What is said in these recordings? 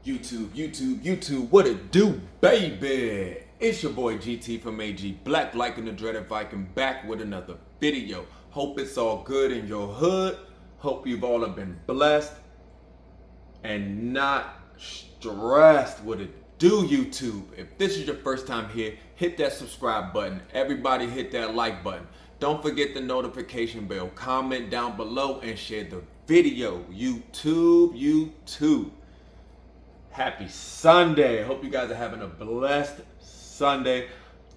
YouTube, what it do, baby? It's your boy GT from AG, BlackLycan the Dreaded Viking, back with another video. Hope it's all good in your hood. Hope you've all have been blessed and not stressed. What it do, YouTube? If this is your first time here, hit that subscribe button. Everybody hit that like button. Don't forget the notification bell. Comment down below and share the video. YouTube. Happy Sunday. Hope you guys are having a blessed Sunday.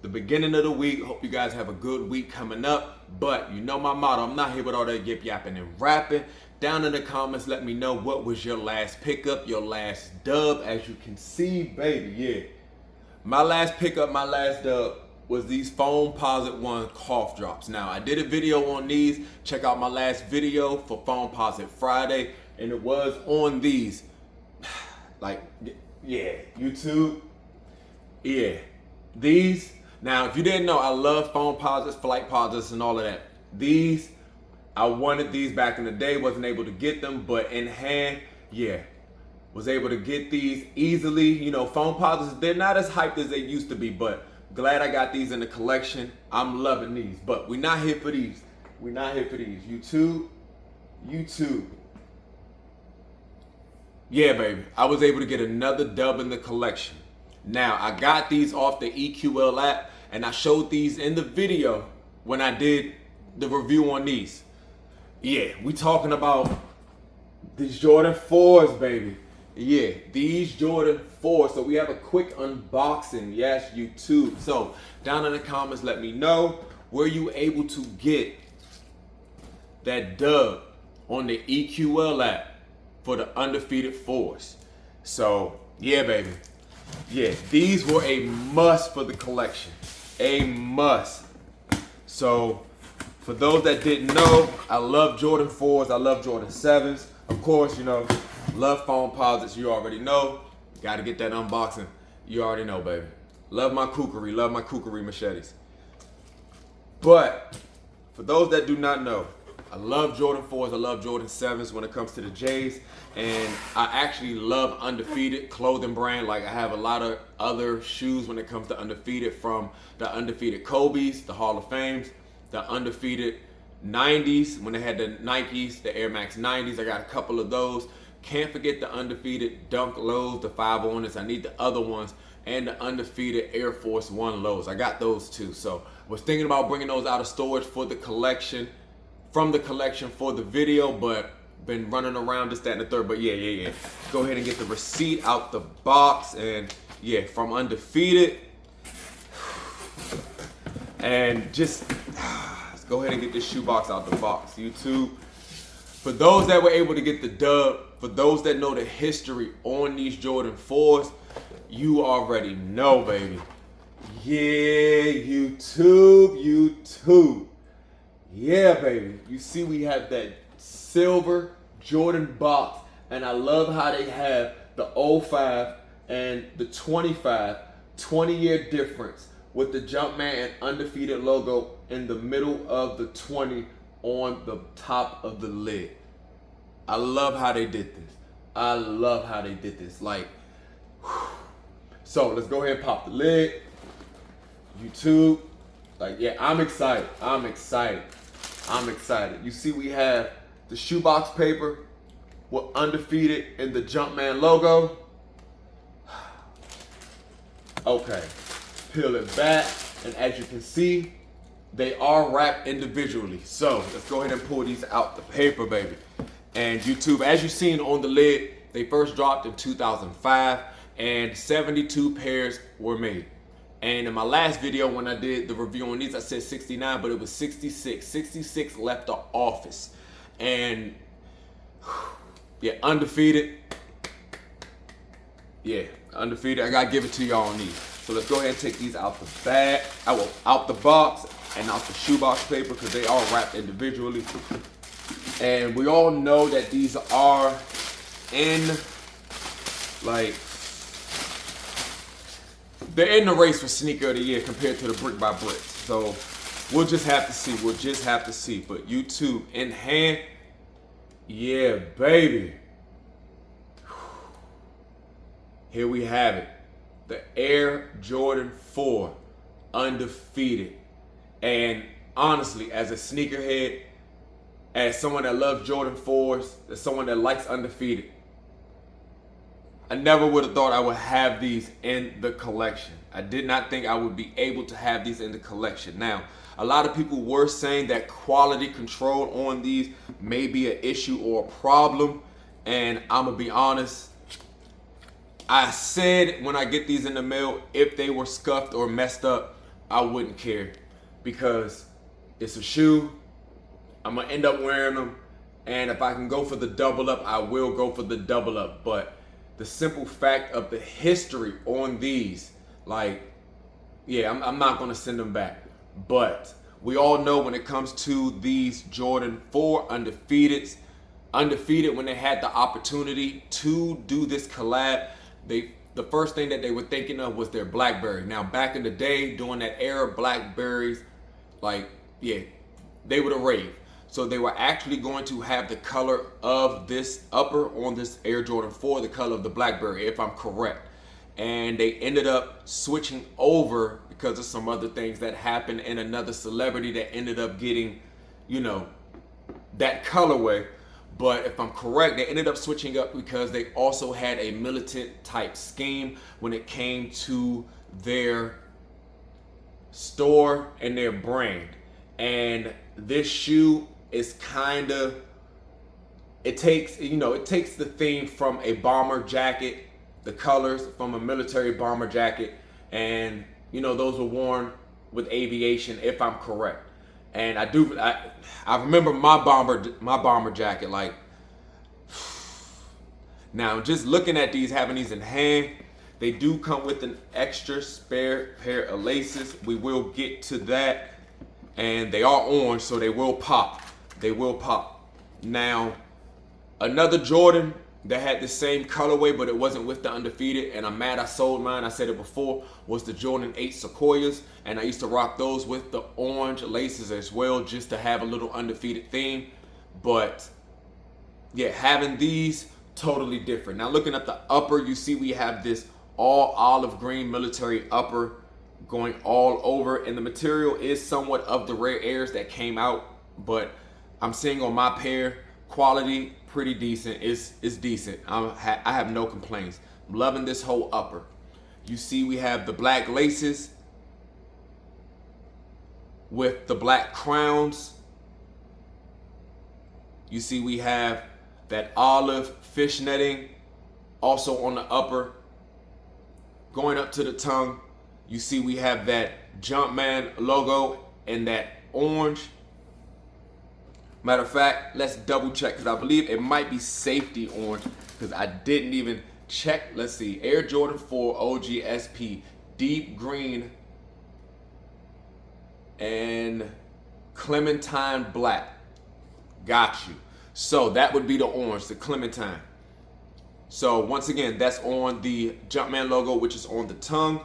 The beginning of the week. Hope you guys have a good week coming up. But you know my motto. I'm not here with all that yip yapping and rapping. Down in the comments, let me know what was your last pickup, your last dub. As you can see, baby, yeah. My last pickup, my last dub was these Foamposite 1 cough drops. Now, I did a video on these. Check out my last video for Foamposite Friday. And it was on these. Like, yeah, YouTube, yeah, these. Now, if you didn't know, I love Foamposites, flight posits, and all of that. These, I wanted these back in the day, wasn't able to get them, but in hand, yeah, was able to get these easily. You know, Foamposites, they're not as hyped as they used to be, but glad I got these in the collection. I'm loving these, but we're not here for these. We're not here for these. YouTube. Yeah, baby, I was able to get another dub in the collection. Now, I got these off the EQL app, and I showed these in the video when I did the review on these. Yeah, we talking about these Jordan 4s, baby. Yeah, these Jordan 4s. So we have a quick unboxing. Yes, YouTube. So down in the comments, let me know, were you able to get that dub on the EQL app for the Undefeated 4s? So yeah, baby, yeah, these were a must for the collection, a must. So for those that didn't know, I love Jordan 4s, I love Jordan 7s, of course, you know, love Foamposites, you already know. Got to get that unboxing, you already know, baby. Love my kukri machetes. But for those that do not know, I love Jordan 4s, I love Jordan 7s when it comes to the J's, and I actually love Undefeated clothing brand. Like, I have a lot of other shoes when it comes to Undefeated, from the Undefeated Kobe's, the Hall of Fames, the Undefeated 90s when they had the Nikes, the Air Max 90s. I got a couple of those. Can't forget the Undefeated Dunk Lows, the 5 owners. I need the other ones, and the Undefeated Air Force 1 Lows. I got those too. So was thinking about bringing those out of storage for the collection, from the collection for the video, but been running around this, that, and the third. But yeah. Go ahead and get the receipt out the box, and yeah, from Undefeated. And just let's go ahead and get this shoebox out the box, YouTube. For those that were able to get the dub, for those that know the history on these Jordan 4s, you already know, baby. Yeah, YouTube. Yeah, baby. You see we have that silver Jordan box, and I love how they have the 05 and the 25, 20-year difference with the Jumpman and Undefeated logo in the middle of the 20 on the top of the lid. I love how they did this. Like, whew. So let's go ahead and pop the lid. YouTube. Like, yeah, I'm excited. You see we have the shoebox paper with Undefeated and the Jumpman logo. Okay, peel it back, and as you can see, they are wrapped individually. So let's go ahead and pull these out the paper, baby. And YouTube, as you've seen on the lid, they first dropped in 2005, and 72 pairs were made. And in my last video, when I did the review on these, I said 69, but it was 66. 66 left the office. And yeah, Undefeated. Yeah, Undefeated. I gotta give it to y'all on these. So let's go ahead and take these out the bag, out the box, and out the shoebox paper, because they are wrapped individually. And we all know that these are in, like, they're in the race for sneaker of the year compared to the brick by bricks. So we'll just have to see. But YouTube in hand, yeah, baby. Here we have it. The Air Jordan 4 Undefeated. And honestly, as a sneakerhead, as someone that loves Jordan 4s, as someone that likes Undefeated, I never would have thought I would have these in the collection. I did not think I would be able to have these in the collection. Now, a lot of people were saying that quality control on these may be an issue or a problem. And I'm going to be honest, I said when I get these in the mail, if they were scuffed or messed up, I wouldn't care. Because it's a shoe, I'm going to end up wearing them. And if I can go for the double up, I will go for the double up. But the simple fact of the history on these, like, yeah, I'm not going to send them back. But we all know when it comes to these Jordan 4 Undefeateds, when they had the opportunity to do this collab, the first thing that they were thinking of was their BlackBerry. Now, back in the day, during that era, BlackBerries, like, yeah, they would have raved. So they were actually going to have the color of this upper on this Air Jordan 4, the color of the BlackBerry, if I'm correct. And they ended up switching over because of some other things that happened and another celebrity that ended up getting, you know, that colorway. But if I'm correct, they ended up switching up because they also had a militant type scheme when it came to their store and their brand. And this shoe is kind of, it takes the theme from a bomber jacket, the colors from a military bomber jacket, and those were worn with aviation, if I'm correct. And I remember my bomber jacket. Like, now just looking at these, having these in hand, they do come with an extra spare pair of laces. We will get to that. And they are orange, so they will pop. They will pop. Now, another Jordan that had the same colorway, but it wasn't with the Undefeated, and I'm mad I sold mine, I said it before, was the Jordan 8 Sequoias. And I used to rock those with the orange laces as well, just to have a little Undefeated theme. But yeah, having these, totally different. Now, looking at the upper, you see we have this all olive green military upper going all over, and the material is somewhat of the rare airs that came out, but I'm seeing on my pair, quality pretty decent. It's decent. I have no complaints. I'm loving this whole upper. You see we have the black laces with the black crowns. You see we have that olive fish netting also on the upper. Going up to the tongue, you see we have that Jumpman logo and that orange. Matter of fact, let's double check, because I believe it might be safety orange, because I didn't even check. Let's see, Air Jordan 4 OG SP, deep green and clementine black. Got you. So that would be the orange, the clementine. So once again, that's on the Jumpman logo, which is on the tongue.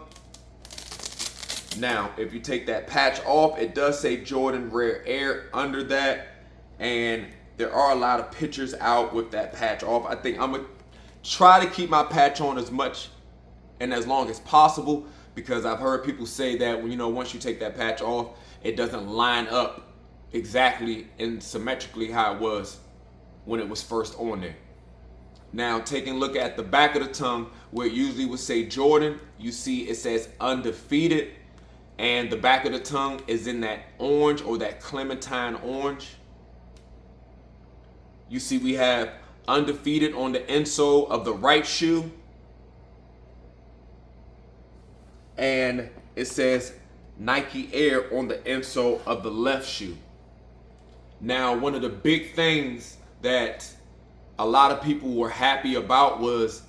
Now, if you take that patch off, it does say Jordan Rare Air under that. And there are a lot of pictures out with that patch off. I think I'm going to try to keep my patch on as much and as long as possible, because I've heard people say that once you take that patch off, it doesn't line up exactly and symmetrically how it was when it was first on there. Now, taking a look at the back of the tongue, where it usually would say Jordan, you see it says Undefeated, and the back of the tongue is in that orange, or that clementine orange. You see we have Undefeated on the insole of the right shoe, and it says Nike Air on the insole of the left shoe. Now, one of the big things that a lot of people were happy about was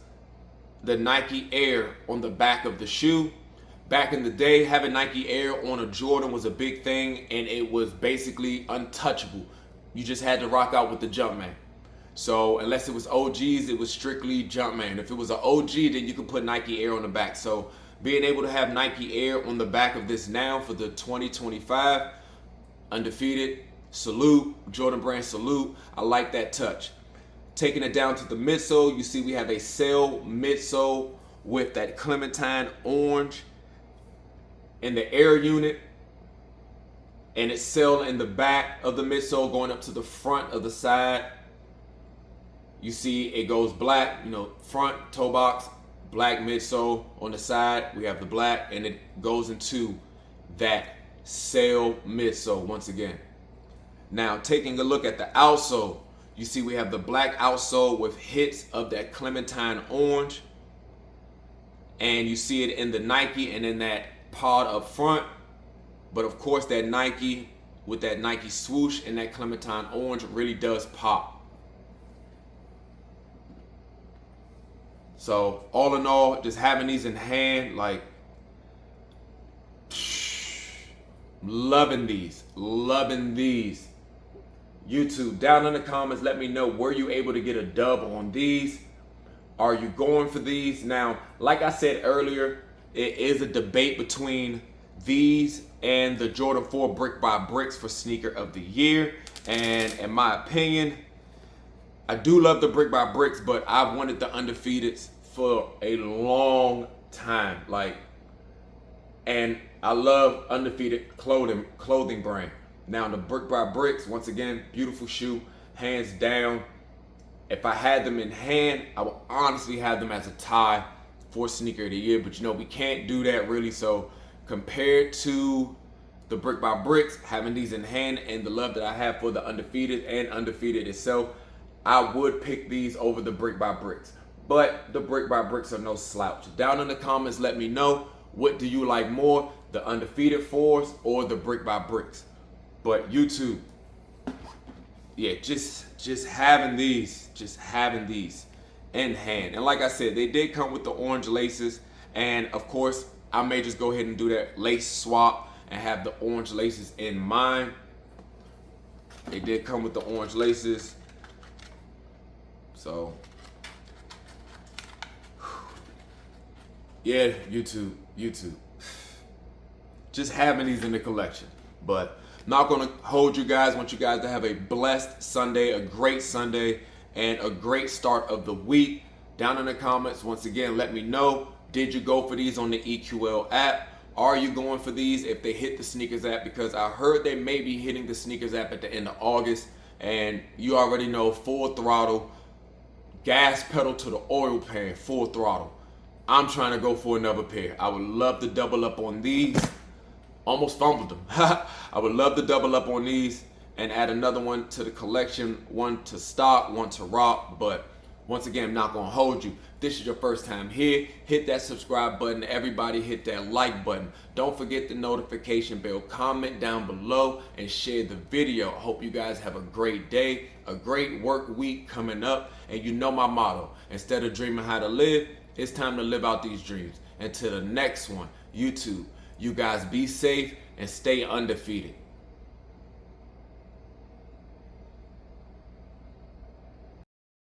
the Nike Air on the back of the shoe. Back in the day, having Nike Air on a Jordan was a big thing, and it was basically untouchable. You just had to rock out with the Jumpman. So unless it was OGs, it was strictly Jumpman. If it was an OG, then you could put Nike Air on the back. So being able to have Nike Air on the back of this now for the 2025 Undefeated, salute, Jordan brand salute. I like that touch. Taking it down to the midsole, you see we have a sail midsole with that clementine orange in the air unit, and it's sealed in the back of the midsole going up to the front of the side. You see it goes black, front toe box, black midsole. On the side we have the black, and it goes into that sail midsole once again. Now taking a look at the outsole, you see we have the black outsole with hits of that clementine orange, and you see it in the Nike and in that pod up front. But of course that Nike with that Nike swoosh and that clementine orange really does pop. So all in all, just having these in hand, like, loving these. YouTube, down in the comments, let me know, were you able to get a dub on these? Are you going for these? Now, like I said earlier, it is a debate between these and the Jordan 4 Brick by Bricks for Sneaker of the Year. And in my opinion, I do love the Brick by Bricks, but I've wanted the Undefeateds for a long time. And I love Undefeated clothing brand. Now the Brick by Bricks, once again, beautiful shoe, hands down. If I had them in hand, I would honestly have them as a tie for Sneaker of the Year, but we can't do that really. So compared to the Brick by Bricks, having these in hand and the love that I have for the Undefeated and Undefeated itself, I would pick these over the Brick by Bricks. But the Brick by Bricks are no slouch. Down in the comments, let me know, what do you like more, the Undefeated 4s or the Brick by Bricks? But YouTube, yeah, just having these in hand. And like I said, they did come with the orange laces, and of course I may just go ahead and do that lace swap and have the orange laces in mine. They did come with the orange laces, so yeah, YouTube, just having these in the collection. But not gonna hold you guys. I want you guys to have a blessed Sunday, a great Sunday, and a great start of the week. Down in the comments, once again, let me know, did you go for these on the EQL app? Are you going for these if they hit the Sneakers app? Because I heard they may be hitting the Sneakers app at the end of August, and you already know, full throttle, gas pedal to the oil pan, full throttle. I'm trying to go for another pair. I would love to double up on these. Almost fumbled them. I would love to double up on these and add another one to the collection, one to stock, one to rock. But once again, I'm not gonna hold you. If this is your first time here, hit that subscribe button. Everybody hit that like button. Don't forget the notification bell. Comment down below and share the video. I hope you guys have a great day, a great work week coming up. And you know my motto, instead of dreaming how to live, it's time to live out these dreams. Until the next one, YouTube, you guys be safe and stay undefeated.